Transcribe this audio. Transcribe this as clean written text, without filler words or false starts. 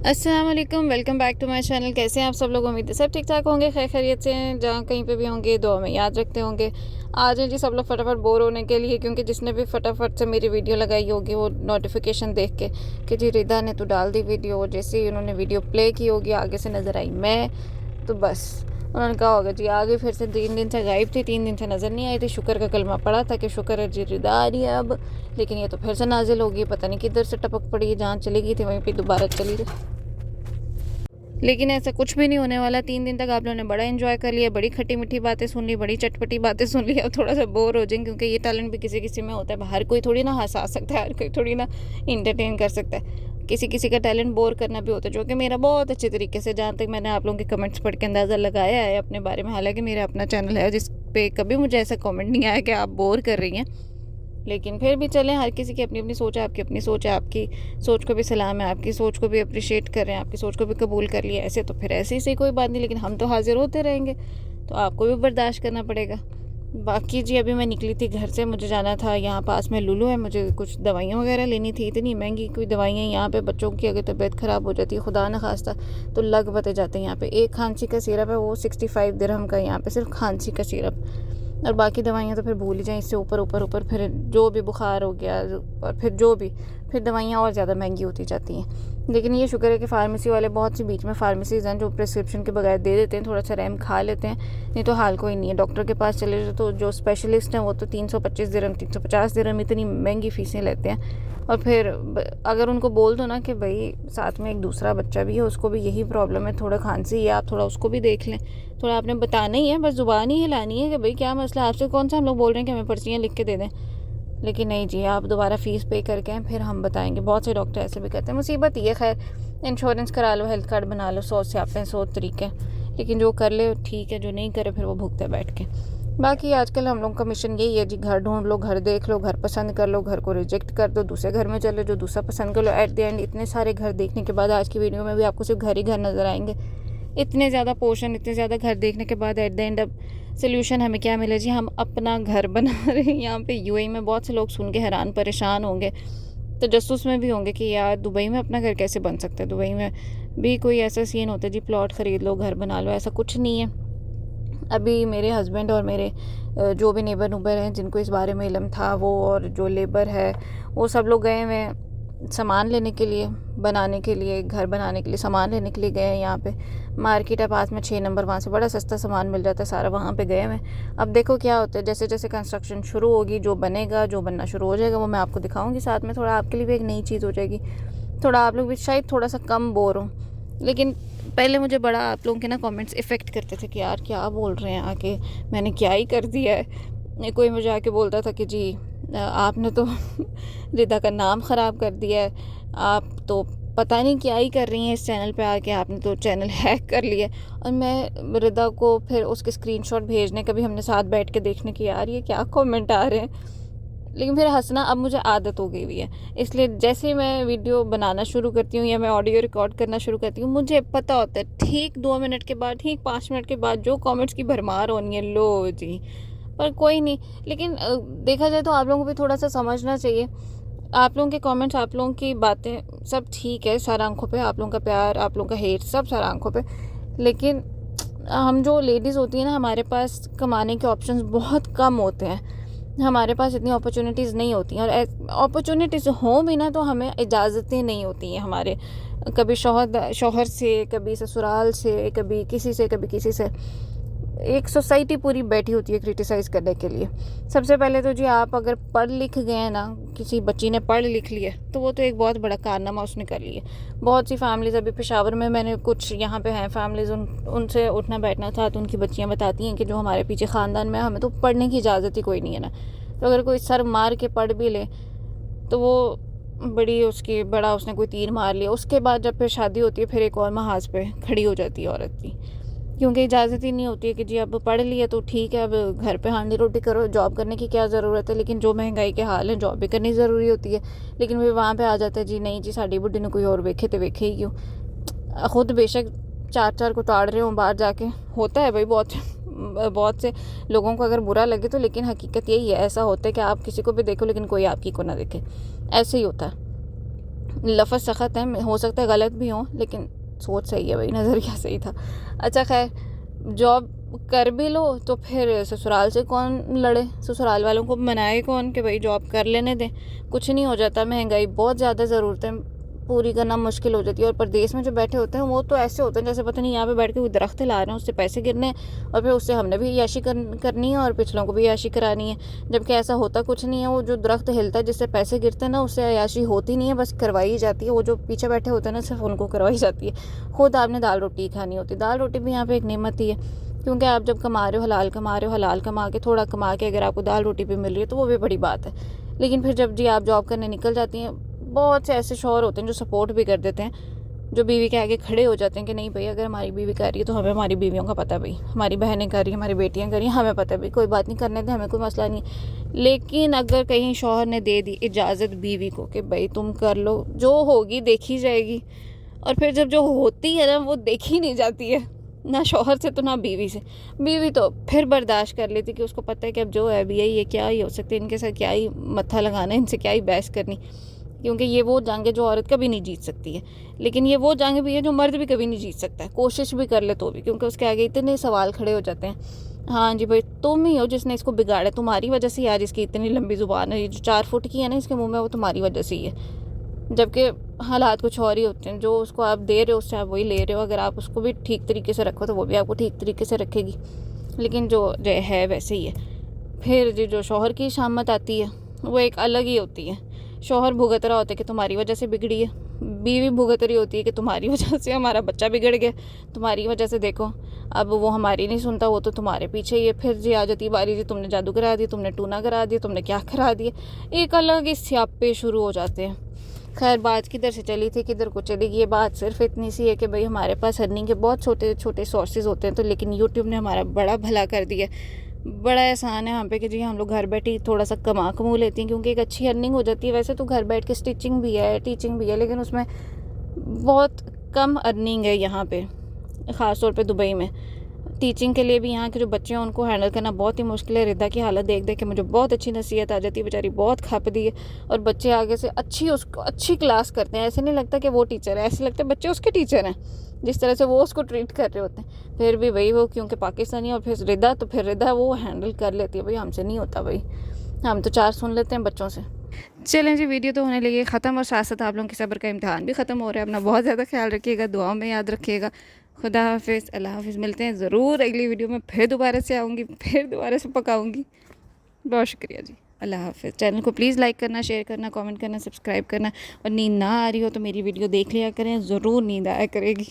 अस्सलाम वालेकुम, welcome back to my channel. कैसे हैं आप सब लोग? उम्मीद है सब ठीक ठाक होंगे, खैर खैरियत से हैं। जहाँ कहीं पे भी होंगे दुआ में याद रखते होंगे। आज हैं जी सब लोग फटाफट बोर होने के लिए, क्योंकि जिसने भी फटाफट से मेरी वीडियो लगाई होगी वो नोटिफिकेशन देख के कि जी रिदा ने तो डाल दी वीडियो। जैसे ही उन्होंने वीडियो प्ले की होगी आगे से नज़र आई मैं, तो बस उन्होंने कहा होगा जी आगे फिर से 3 दिन से गायब थी, 3 दिन से नज़र नहीं आई थी। शुक्र का कलमा पड़ा था कि शुक्र है जी रिदा आ रही है अब, लेकिन ये तो फिर से नाजिल होगी। पता नहीं किधर से टपक पड़ी है, जहाँ चली गई थी वहीं पर दोबारा चली गई। लेकिन ऐसा कुछ भी नहीं होने वाला। 3 दिन तक आप लोगों ने बड़ा एंजॉय कर लिया, बड़ी खट्टी मीठी बातें सुन ली, बड़ी चटपटी बातें सुन ली। अब थोड़ा सा बोर हो जाएंगे, क्योंकि ये टैलेंट भी किसी किसी में होता है। हर कोई थोड़ी ना हंसा सकता है, हर कोई थोड़ी ना इंटरटेन कर सकता है। किसी किसी का टैलेंट बोर करना भी होता है, जो कि मेरा बहुत अच्छे तरीके से, जहाँ तक मैंने आप लोगों के कमेंट्स पढ़ के अंदाज़ा लगाया है अपने बारे में। हालांकि मेरा अपना चैनल है जिस पे कभी मुझे ऐसा कमेंट नहीं आया कि आप बोर कर रही हैं, लेकिन फिर भी चलें, हर किसी की अपनी अपनी सोच है। आपकी अपनी सोच है, आपकी सोच को भी सलाम है, आपकी सोच को भी अप्रिशिएट कर रहे हैं, आपकी सोच को भी कबूल कर लिया। ऐसे तो फिर ऐसे ही सही कोई बात नहीं, लेकिन हम तो हाजिर होते रहेंगे, तो आपको भी बर्दाश्त करना पड़ेगा। बाकी जी अभी मैं निकली थी घर से, मुझे जाना था, यहाँ पास में लुलु है, मुझे कुछ दवाइयाँ वगैरह लेनी थी। इतनी महंगी कोई दवाइयाँ यहाँ पे, बच्चों की अगर तबीयत ख़राब हो जाती है खुदा न खास्ता तो लग बते जाते हैं यहाँ पे। एक खांसी का सिरप है वो 65 दिरहम का, यहाँ पे सिर्फ खांसी का सिरप, और बाकी दवाइयाँ तो फिर भूल ही जाएँ। इससे ऊपर ऊपर ऊपर फिर जो भी बुखार हो गया, और फिर जो भी, फिर दवाइयाँ और ज़्यादा महंगी होती जाती हैं। लेकिन ये शुक्र है कि फ़ार्मेसी वाले, बहुत सी बीच में फ़ार्मेसीज़ हैं जो प्रिस्क्रिप्शन के बगैर दे देते हैं, थोड़ा सा रहम खा लेते हैं, नहीं तो हाल कोई नहीं है। डॉक्टर के पास चले जाओ तो जो स्पेशलिस्ट हैं वो तो 325 दिरहम 350 दिरहम इतनी महंगी फ़ीसें लेते हैं। और फिर अगर उनको बोल दो ना कि भाई साथ में एक दूसरा बच्चा भी है, उसको भी यही प्रॉब्लम है, थोड़ा खांसी है, आप थोड़ा उसको भी देख लें, थोड़ा आपने बताना ही है, बस ज़ुबान ही हिलानी है कि भाई क्या मसला है आपसे। कौन सा हम लोग बोल रहे हैं कि हमें पर्चियाँ लिख के दे दें, लेकिन नहीं जी, आप दोबारा फ़ीस पे करके फिर हम बताएंगे। बहुत से डॉक्टर ऐसे भी करते हैं, मुसीबत ये। खैर इंश्योरेंस करा लो, हेल्थ कार्ड बना लो, 100 स्यापें 100 तरीके, लेकिन जो कर ले ठीक है, जो नहीं करे फिर वो भुगते बैठ के। बाकी आजकल हम लोगों का मिशन यही है जी, घर ढूंढ लो, घर देख लो, घर पसंद कर लो, घर को रिजेक्ट कर दो, दूसरे घर में चलो जो दूसरा पसंद कर लो। एट द एंड इतने सारे घर देखने के बाद आज की वीडियो में भी आपको सिर्फ घर ही घर नज़र आएंगे। इतने ज़्यादा पोर्शन, इतने ज़्यादा घर देखने के बाद एट द एंड अब सोल्यूशन हमें क्या मिला जी? हम अपना घर बना रहे हैं यहाँ पे यूएई में। बहुत से लोग सुन के हैरान परेशान होंगे, तजस्सुस में भी होंगे कि यार दुबई में अपना घर कैसे बन सकता है। दुबई में भी कोई ऐसा सीन होता है जी प्लॉट ख़रीद लो घर बना लो, ऐसा कुछ नहीं है। अभी मेरे हस्बैंड और मेरे जो भी नेबर नुबर हैं जिनको इस बारे में इल्म था, वो और जो लेबर है वो सब लोग गए हुए हैं सामान लेने के लिए, बनाने के लिए, घर बनाने के लिए सामान लेने के लिए गए हैं। यहाँ पे मार्केट है पास में 6 नंबर, वहाँ से बड़ा सस्ता सामान मिल जाता है सारा, वहाँ पे गए हुए हैं। अब देखो क्या होता है, जैसे जैसे कंस्ट्रक्शन शुरू होगी, जो बनेगा, जो बनना शुरू हो जाएगा वो मैं आपको दिखाऊंगी साथ में। थोड़ा आपके लिए भी एक नई चीज़ हो जाएगी, थोड़ा आप लोग भी शायद थोड़ा सा कम बोर हो। लेकिन पहले मुझे बड़ा आप लोगों के ना कमेंट्स इफ़ेक्ट करते थे कि यार क्या बोल रहे हैं आके, मैंने क्या ही कर दिया है। कोई मुझे आके बोलता था कि जी आपने तो रिदा का नाम ख़राब कर दिया है, आप तो पता नहीं क्या ही कर रही हैं इस चैनल पे आके, आपने तो चैनल हैक कर लिया। और मैं रिदा को फिर उसके स्क्रीनशॉट भेजने, कभी हमने साथ बैठ के देखने की यार ये क्या कमेंट आ रहे हैं, लेकिन फिर हंसना अब मुझे आदत हो गई हुई है। इसलिए जैसे मैं वीडियो बनाना शुरू करती हूँ या मैं ऑडियो रिकॉर्ड करना शुरू करती हूँ, मुझे पता होता है ठीक 2 मिनट के बाद, ठीक 5 मिनट के बाद जो कमेंट्स की भरमार होनी है, लो जी। पर कोई नहीं, लेकिन देखा जाए तो आप लोगों को भी थोड़ा सा समझना चाहिए। आप लोगों के कमेंट्स, आप लोगों की बातें सब ठीक है, सारा आंखों पे, आप लोगों का प्यार, आप लोगों का हेट, सब सारा आंखों पे, लेकिन हम जो लेडीज़ होती हैं ना, हमारे पास कमाने के ऑप्शंस बहुत कम होते हैं, हमारे पास इतनी अपॉर्चुनिटीज़ नहीं होती हैं। और अपॉर्चुनिटीज़ हों भी ना तो हमें इजाज़तें नहीं होती हैं हमारे, कभी शौहर से, कभी ससुराल से, कभी किसी से, कभी किसी से। एक सोसाइटी पूरी बैठी होती है क्रिटिसाइज़ करने के लिए। सबसे पहले तो जी आप अगर पढ़ लिख गए हैं ना, किसी बच्ची ने पढ़ लिख लिया तो वो तो एक बहुत बड़ा कारनामा उसने कर लिया। बहुत सी फैमिलीज़ अभी पेशावर में, मैंने कुछ यहाँ पे हैं फैमिलीज़, उनसे उठना बैठना था तो उनकी बच्चियाँ बताती हैं कि जो हमारे पीछे ख़ानदान में, हमें तो पढ़ने की इजाज़त ही कोई नहीं है ना, तो अगर कोई सर मार के पढ़ भी ले तो वो बड़ा उसने कोई तीर मार लिया, उसके बाद जब फिर शादी होती है फिर एक और महाज पे खड़ी हो जाती है औरत की, क्योंकि इजाज़त ही नहीं होती है कि जी अब पढ़ लिया तो ठीक है, अब घर पे हांडी रोटी करो, जॉब करने की क्या ज़रूरत है। लेकिन जो महंगाई के हाल है, जॉब भी करनी ज़रूरी होती है, लेकिन वे वहाँ पे आ जाता है जी नहीं जी साड़ी बुढ़ी ने कोई और वेखे तो वेखे ही क्यों। खुद बेशक 4-4 को ताड़ रहे हों बाहर जाके, होता है भाई बहुत बहुत से लोगों को अगर बुरा लगे तो, लेकिन हकीकत यही है, ऐसा होता है कि आप किसी को भी देखो लेकिन कोई आपकी को ना देखे, ऐसे ही होता है। लफ्ज़ सख्त है, हो सकता है गलत भी हो, लेकिन सोच सही है भाई, नज़रिया सही था। अच्छा खैर, जॉब कर भी लो तो फिर ससुराल से कौन लड़े, ससुराल वालों को मनाए कौन कि भाई जॉब कर लेने दें, कुछ नहीं हो जाता। महंगाई बहुत ज़्यादा, ज़रूरतें पूरी करना मुश्किल हो जाती है। और परदेश में जो बैठे होते हैं वो तो ऐसे होते हैं जैसे पता नहीं यहाँ पे बैठ के कोई दरख्त ला रहे हैं, उससे पैसे गिरने हैं और फिर उससे हमने भी याशी करनी है और पिछलों को भी याशी करानी है। जबकि ऐसा होता कुछ नहीं है, वो जो दरख्त हिलता है जिससे पैसे गिरते हैं ना, उससे याशी होती नहीं है, बस करवाई जाती है। वो जो पीछे बैठे होते हैं ना, सिर्फ उनको करवाई जाती है। खुद आपने दाल रोटी खानी होती है। दाल रोटी भी यहाँ पर एक नेमत ही है, क्योंकि आप जब कमा रहे हो, हलाल कमा के, थोड़ा कमा के अगर आपको दाल रोटी भी मिल रही है तो वो भी बड़ी बात है। लेकिन फिर जब जी आप जॉब करने निकल जाती हैं, बहुत से ऐसे शौहर होते हैं जो सपोर्ट भी कर देते हैं, जो बीवी के आगे खड़े हो जाते हैं कि नहीं भाई, अगर हमारी बीवी कर रही है तो हमें हमारी बीवियों का पता है भाई, हमारी बहनें कर रही हैं, हमारी बेटियां कर रही हैं, हमें पता है भाई, कोई बात नहीं, करने दें, हमें कोई मसला नहीं। लेकिन अगर कहीं शौहर ने दे दी इजाज़त बीवी को कि भाई तुम कर लो, जो होगी देखी जाएगी, और फिर जब जो होती है ना वो देखी नहीं जाती है, ना शौहर से तो ना बीवी से। बीवी तो फिर बर्दाश्त कर लेती कि उसको पता है कि अब जो है भी यही है, क्या ही हो सकता है, इनके साथ क्या ही मत्था लगाना है, इनसे क्या ही बहस करनी, क्योंकि ये वो जंग है जो औरत कभी नहीं जीत सकती है। लेकिन ये वो जंग भी है जो मर्द भी कभी नहीं जीत सकता है, कोशिश भी कर ले तो भी, क्योंकि उसके आगे इतने सवाल खड़े हो जाते हैं। हाँ जी भाई, तुम ही हो जिसने इसको बिगाड़ा, तुम्हारी वजह से ही आज इसकी इतनी लंबी ज़ुबान है, ये जो 4 फुट की है ना इसके मुँह में, वो तुम्हारी वजह से ही है। जबकि हालात कुछ और ही होते हैं, जो उसको आप दे रहे हो उससे आप वही ले रहे हो। अगर आप उसको भी ठीक तरीके से रखो तो वो भी आपको ठीक तरीके से रखेगी, लेकिन जो है वैसे ही है। फिर जो शौहर की शामत आती है वो एक अलग ही होती है। शौहर भुगत रहा होता है कि तुम्हारी वजह से बिगड़ी है, बीवी भुगत रही होती है कि तुम्हारी वजह से हमारा बच्चा बिगड़ गया, तुम्हारी वजह से देखो अब वो हमारी नहीं सुनता, वो तो तुम्हारे पीछे ही है। फिर जी आ जाती बारी, जी तुमने जादू करा दिया, तुमने टूना करा दिया, तुमने क्या करा दिया, एक अलग ही स्यापे शुरू हो जाते हैं। खैर, बात किधर से चली थी किधर को चली गई। ये बात सिर्फ इतनी सी है कि भाई हमारे पास अर्निंग के बहुत छोटे छोटे सोर्सेज होते हैं, तो लेकिन यूट्यूब ने हमारा बड़ा भला कर दिया, बड़ा एहसान है यहाँ पे कि जी हम लोग घर बैठे ही थोड़ा सा कमा लेते हैं, क्योंकि एक अच्छी अर्निंग हो जाती है। वैसे तो घर बैठ के स्टिचिंग भी है, टीचिंग भी है, लेकिन उसमें बहुत कम अर्निंग है यहाँ पे, ख़ास तौर पे दुबई में। टीचिंग के लिए भी यहाँ के जो बच्चे हैं उनको हैंडल करना बहुत ही मुश्किल है। रिदा की हालत देख देख के मुझे बहुत अच्छी नसीहत आ जाती है, बेचारी बहुत खपदी है, और बच्चे आगे से उसको अच्छी क्लास करते हैं। ऐसे नहीं लगता कि वो टीचर है, ऐसे लगता है बच्चे उसके टीचर हैं, जिस तरह से वो उसको ट्रीट कर रहे होते हैं। फिर भी भाई वो क्योंकि पाकिस्तानी और फिर रिदा, तो फिर रिदा वो हैंडल कर लेती है। भाई हमसे नहीं होता भाई, हम तो 4 सुन लेते हैं बच्चों से। चलें जी, वीडियो तो होने लगी ख़त्म, और साथ साथ आप लोगों के सब्र का इम्तिहान भी ख़त्म हो रहा है। अपना बहुत ज़्यादा ख्याल रखिएगा, दुआओं में याद रखिएगा। खुदा हाफिज़, अल्लाह हाफिज़। मिलते हैं ज़रूर अगली वीडियो में, फिर दोबारा से आऊँगी, फिर दोबारा से पकाऊँगी। बहुत शुक्रिया जी, अल्लाह हाफिज़। चैनल को प्लीज़ लाइक करना, शेयर करना, कमेंट करना, सब्सक्राइब करना, और नींद ना आ रही हो तो मेरी वीडियो देख लिया करें, ज़रूर नींद आया करेगी।